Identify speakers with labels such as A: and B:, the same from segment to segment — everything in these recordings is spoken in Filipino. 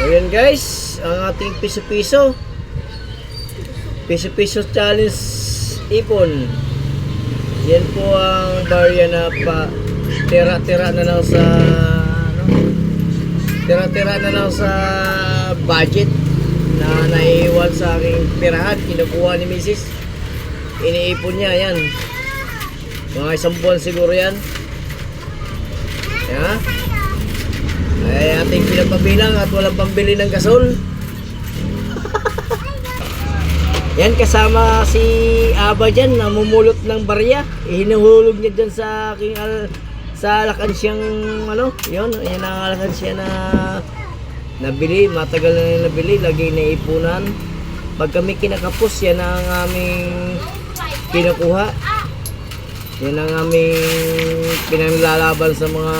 A: Ayan guys, ang ating piso-piso challenge ipon. Yan po ang barya na pa tira-tira na lang sa tira-tira na lang sa budget na naiiwan sa aking pirahan. Kinukuha ni Mrs. Iniipon niya yan. Mga 1 buwan siguro yan. Yan. Ay ating pinapabilang at walang pambili ng gasol. Yan, kasama si Aba dyan, namumulot ng barya. Hinuhulog niya dyan sa aking sa alakansiyang yun, yan ang alakansya na nabili, matagal na nabili, lagi naipunan. Pag kami kinakapos, yan ang aming kinukuha. Yan ang aming pinanglalaban sa mga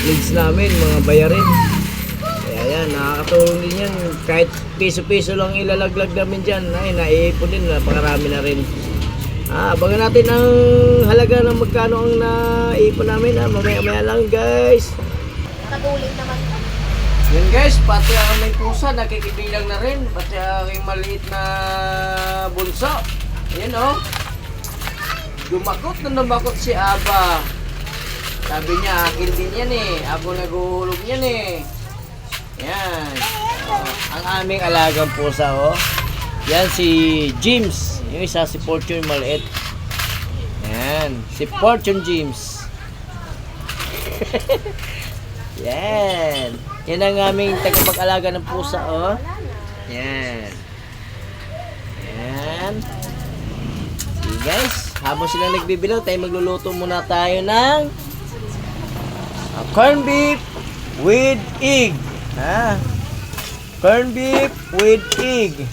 A: needs namin, mga bayarin. Kaya yan, nakakatulong din yan. Kahit piso-piso lang ilalaglag namin dyan, ay naiipon din, napakarami na rin. Abangan natin ang halaga ng magkano ang naipon namin. Mamaya-maya lang guys.
B: Nakaguling naman po.
A: Yan guys, pati ang may pusa, nakikibilang na rin. Pati ang maliit na bunso. Ayan o. Dumakot si Aba. Sabi niya, akin din yan eh. Ako naguhulog yan eh. Yan. Ang aming alagang pusa oh. Yan si James. Yung isa si Fortune maliit. Yan. Si Fortune James. Yan. Yan ang aming tagapag-alaga ng pusa oh. Yan. Yan. Okay guys. Habang sila nagbibilang, tayo magluluto muna tayo ng corn beef with egg. Corn beef with egg.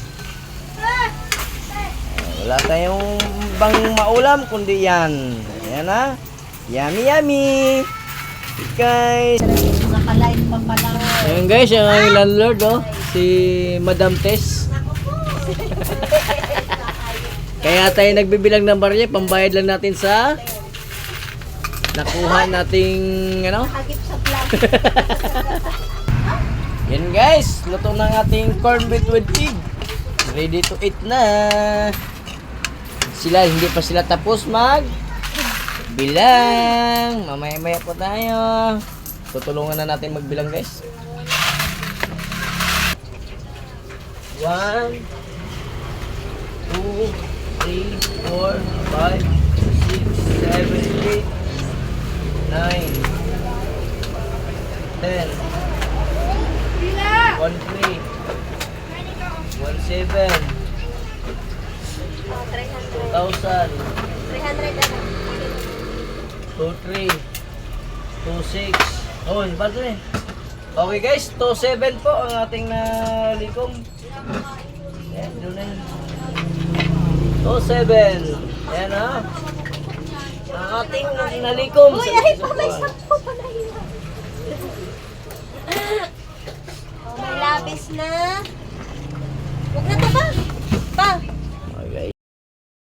A: Wala tayong bang maulam kundi yan. Ayan na. Yummy yummy. Guys.
B: Nakalain pa pala.
A: Ayan guys, yung aming landlord oh. Si Madam Tess. Kaya tayo nagbibilang ng barya, pambayad lang natin sa nakuha nating
B: Nakagip sa vlog.
A: Yan guys, luto ng ating corn beef with egg. Ready to eat na. Hindi pa sila tapos bilang. Mamaya-maya po tayo. Tutulungan na natin magbilang guys. 1 2 3, 4, 5, 6, 7, 8, 9, 10, 1, 3, 1, 7, 2,000,
B: 300 na.
A: 2, 3, 2, 6. Oh, ba ito eh? Okay guys, 2,7 po ang ating nalikom. Yan, doon na yun. 2,7. Ayan ha. Ang ating nalikom.
B: Uy, ay pa, may 10 pa na yun. May labis na. Huwag na to pa.